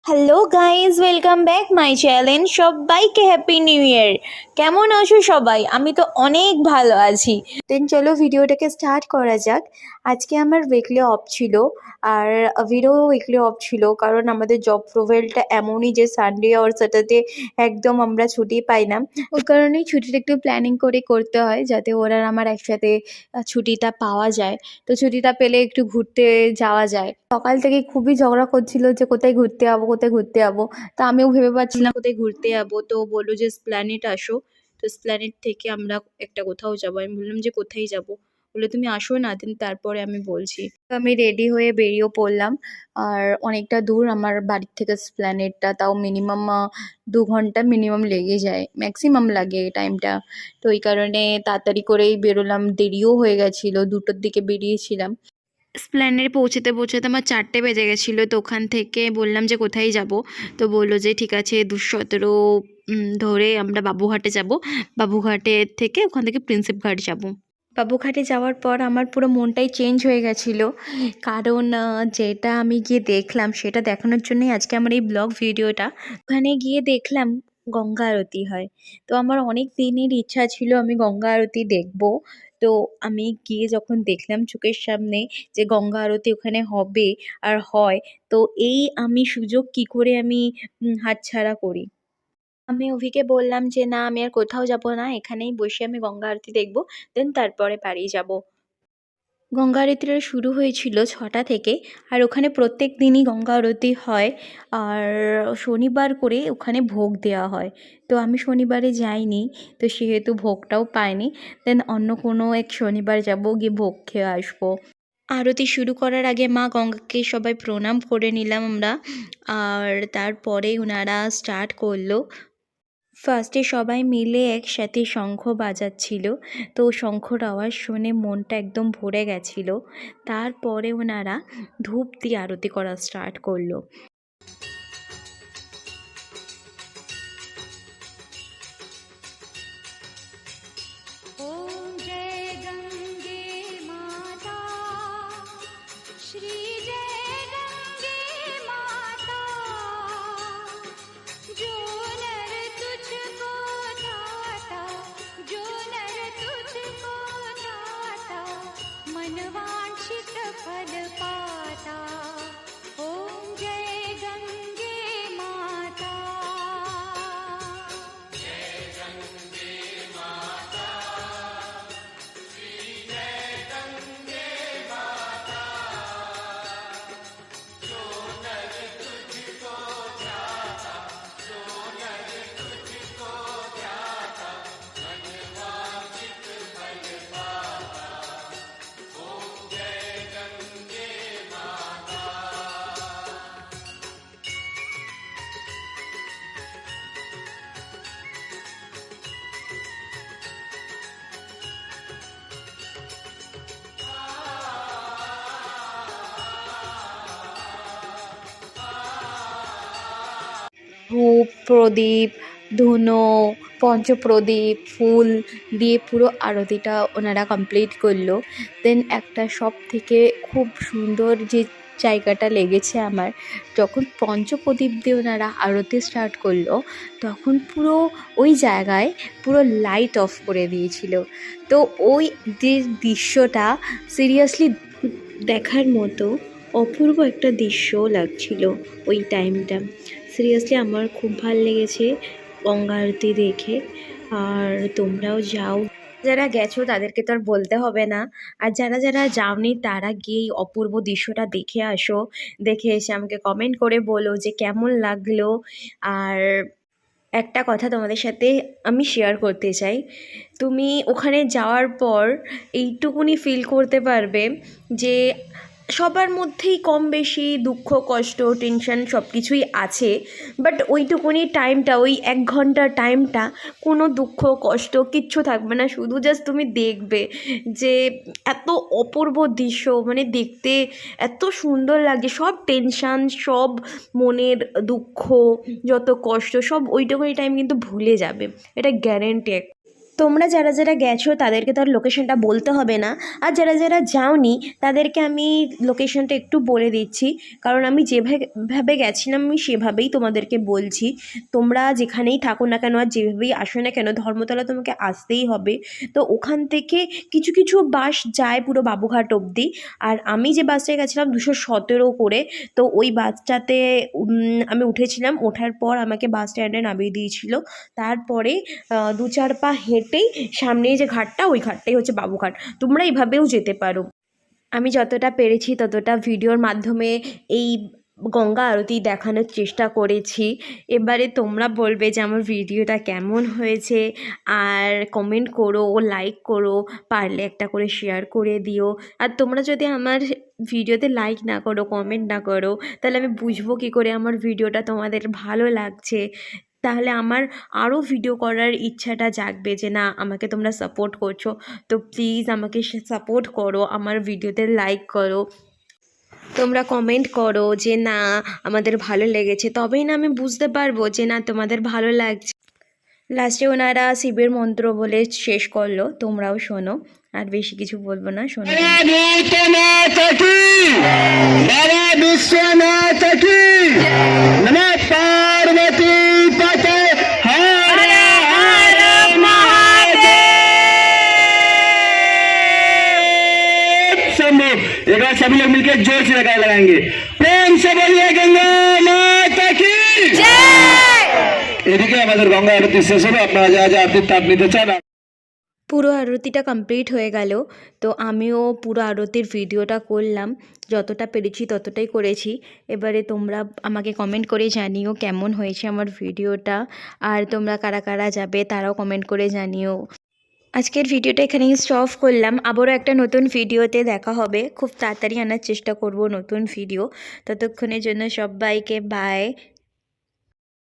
Hello guys, welcome back my channel. সবাইকে happy new year. কেমন আছো সবাই? আমি তো অনেক ভালো আছি। দেন চলো ভিডিওটাকে স্টার্ট করা যাক। আজকে আমার উইকলি অফ ছিল, আর আবিরও উইকলি অফ ছিল, কারণ আমাদের জব প্রোফাইলটা এমনই যে সানডে আর স্যাটারডে একদম আমরা ছুটি পাই না। ওই কারণেই ছুটিটা একটু প্ল্যানিং করে করতে হয়, যাতে ওরা আর আমার একসাথে ছুটিটা পাওয়া যায়। তো ছুটিটা পেলে একটু ঘুরতে যাওয়া যায়। সকাল থেকে খুবই ঝগড়া করছিল যে কোথায় ঘুরতে যাবো, কোথায় ঘুরতে যাবো। তো আমিও ভেবে পাচ্ছিলাম কোথায় ঘুরতে যাবো। তো বললো যে এসপ্ল্যানেড আসো। তো এসপ্ল্যানেড থেকে আমরা একটা কোথাও যাবো। আমি বললাম যে কোথায় যাবো? বললো তুমি আসো না, দিন তারপরে আমি বলছি। তো আমি রেডি হয়ে বেরিয়েও পড়লাম। আর অনেকটা দূর আমার বাড়ির থেকে এসপ্ল্যানেডটা, তাও মিনিমাম 2 ঘন্টা মিনিমাম লেগে যায়, ম্যাক্সিমাম লাগে টাইমটা। তো এই কারণে তাড়াতাড়ি করেই বেরোলাম, দেরিও হয়ে গেছিলো, 2টোর দিকে বেরিয়েছিলাম। এসপ্ল্যানেডে পৌঁছতে পৌঁছতে আমার 4টে বেজে গেছিলো। তো ওখান থেকে বললাম যে কোথায় যাব। তো বললো যে ঠিক আছে 217 ধরে আমরা বাবুঘাটে যাব। বাবুঘাটের থেকে ওখান থেকে প্রিন্সেপ ঘাট যাব। বাবুঘাটে যাওয়ার পর আমার পুরো মনটাই চেঞ্জ হয়ে গেছিলো, কারণ যেটা আমি গিয়ে দেখলাম সেটা দেখানোর জন্যই আজকে আমার এই ব্লগ ভিডিওটা। ওখানে গিয়ে দেখলাম গঙ্গা আরতি হয়। তো আমার অনেক দিনের ইচ্ছা ছিল আমি গঙ্গা আরতি দেখব। তো আমি গিয়ে যখন দেখলাম চোখের সামনে যে গঙ্গা আরতি ওখানে হবে আর হয়, তো এই আমি সুযোগ কি করে আমি হাতছাড়া করি। আমি অভিকে বললাম যে না, আমি আর কোথাও যাব না, এখানেই বসে আমি গঙ্গা আরতি দেখব, দেন তারপরে বাড়ি যাব। গঙ্গা আরতিটা শুরু হয়েছিল 6টা থেকে, আর ওখানে প্রত্যেক দিনই গঙ্গা আরতি হয়। আর শনিবার করে ওখানে ভোগ দেওয়া হয়। তো আমি শনিবারে যাইনি, তো সেহেতু ভোগটাও পাইনি। দেন অন্য কোনো এক শনিবার যাব, গিয়ে ভোগ খেয়ে আসবো। আরতি শুরু করার আগে মা গঙ্গাকে সবাই প্রণাম করে নিলাম আমরা। আর তারপরে ওনারা স্টার্ট করলো। ফার্স্টে সবাই মিলে একসাথে শঙ্খ বাজাচ্ছিল। তো শঙ্খর আওয়াজ শুনে মনটা একদম ভরে গেছিল। তারপরে ওনারা ধূপ দিয়ে আরতি করা স্টার্ট করলো। ओम जय गंगे माता श्री जय गंगे माता जो नर तुझको ध्याता जो नर तुझको ध्याता मन वांछित फल पाता ओम जय गंगे माता ধূপ, প্রদীপ, ধুনো, পঞ্চপ্রদীপ, ফুল দিয়ে পুরো আরতিটা ওনারা কমপ্লিট করলো। দেন একটা সব থেকে খুব সুন্দর যে জায়গাটা লেগেছে আমার, যখন পঞ্চপ্রদীপ দিয়ে ওনারা আরতি স্টার্ট করলো, তখন পুরো ওই জায়গায় পুরো লাইট অফ করে দিয়েছিল। তো ওই যে দৃশ্যটা সিরিয়াসলি দেখার মতো অপূর্ব একটা দৃশ্য লাগছিল ওই টাইমটা। সিরিয়াসলি আমার খুব ভালো লেগেছে গঙ্গা আরতি দেখে। আর তোমরাও যাও, যারা গেছো তাদেরকে তো আর বলতে হবে না। আর যারা যারা যাওনি তারা গিয়ে এই অপূর্ব দৃশ্যটা দেখে আসো। দেখে এসে আমাকে কমেন্ট করে বলো যে কেমন লাগলো। আর একটা কথা তোমাদের সাথে আমি শেয়ার করতে চাই। তুমি ওখানে যাওয়ার পর এইটুকুনি ফিল করতে পারবে যে সবার মধ্যেই কম বেশি দুঃখ, কষ্ট, টেনশন সব কিছুই আছে। বাট ওইটুকুনি টাইমটা, ওই 1 ঘন্টার টাইমটা কোনো দুঃখ কষ্ট কিচ্ছু থাকবে না। শুধু জাস্ট তুমি দেখবে যে এত অপূর্ব দৃশ্য, মানে দেখতে এত সুন্দর লাগে। সব টেনশান, সব মনের দুঃখ, যত কষ্ট সব ওইটুকুনি টাইম কিন্তু ভুলে যাবে, এটা গ্যারেন্টি। তোমরা যারা যারা গেছো তাদেরকে তো আর লোকেশনটা বলতে হবে না, আর যারা যারা যাওনি তাদেরকে আমি লোকেশনটা একটু বলে দিচ্ছি, কারণ আমি যেভাবে গেছিলাম আমি সেভাবেই তোমাদেরকে বলছি। তোমরা যেখানেই থাকো না কেন আর যেভাবেই আসো না কেন, ধর্মতলা তোমাকে আসতেই হবে। তো ওখান থেকে কিছু কিছু বাস যায় পুরো বাবুঘাট অবধি, আর আমি যে বাসটায় গেছিলাম 217 করে, তো ওই বাসটাতে আমি উঠেছিলাম। ওঠার পর আমাকে বাস স্ট্যান্ডে নামিয়ে দিয়েছিল। তারপরে 2-4 পা হেঁটেই সামনেই যে ঘাটটা, ওই ঘাটটাই হচ্ছে বাবুঘাট। তোমরা এইভাবেও যেতে পারো। আমি যতটা পেরেছি ততটা ভিডিওর মাধ্যমে এই গঙ্গা আরতি দেখানোর চেষ্টা করেছি। এবারে তোমরা বলবে যে আমার ভিডিওটা কেমন হয়েছে, আর কমেন্ট করো, লাইক করো, পারলে একটা করে শেয়ার করে দিও। আর তোমরা যদি আমার ভিডিওতে লাইক না করো, কমেন্ট না করো, তাহলে আমি বুঝবো কী করে আমার ভিডিওটা তোমাদের ভালো লাগছে। তাহলে আমার আরও ভিডিও করার ইচ্ছাটা জাগবে যে না, আমাকে তোমরা সাপোর্ট করছো। তো প্লিজ আমাকে সাপোর্ট করো, আমার ভিডিওতে লাইক করো, তোমরা কমেন্ট করো যে না আমাদের ভালো লেগেছে, তবেই না আমি বুঝতে পারবো যে না তোমাদের ভালো লাগছে। লাস্টে ওনারা শিবের মন্ত্র বলে শেষ করলো, তোমরাও শোনো। আর বেশি কিছু বলবো না, শোনো। बाबा विश्वनाथ की नमः पार्वती पते हर हर महादेव शंभो। एक बार सभी लोग मिलकर जोर से लगाएंगे, प्रेम से बोलिए गंगा माता की এদিকে আমাদের গঙ্গা আরতি শেষ হলো। আপনারা যা যা আরতির তাপ নিতে চান। পুরো আরতিটা কমপ্লিট হয়ে গেল। তো আমিও পুরো আরতির ভিডিওটা করলাম, যতটা পেরেছি ততটাই করেছি। এবারে তোমরা আমাকে কমেন্ট করে জানিও কেমন হয়েছে আমার ভিডিওটা, আর তোমরা কারা কারা যাবে তারাও কমেন্ট করে জানিও। আজকের ভিডিওটা এখানেই স্টপ করলাম। আবারও একটা নতুন ভিডিওতে দেখা হবে, খুব তাড়াতাড়ি আনার চেষ্টা করব নতুন ভিডিও। ততক্ষণের জন্য সবাইকে বাই।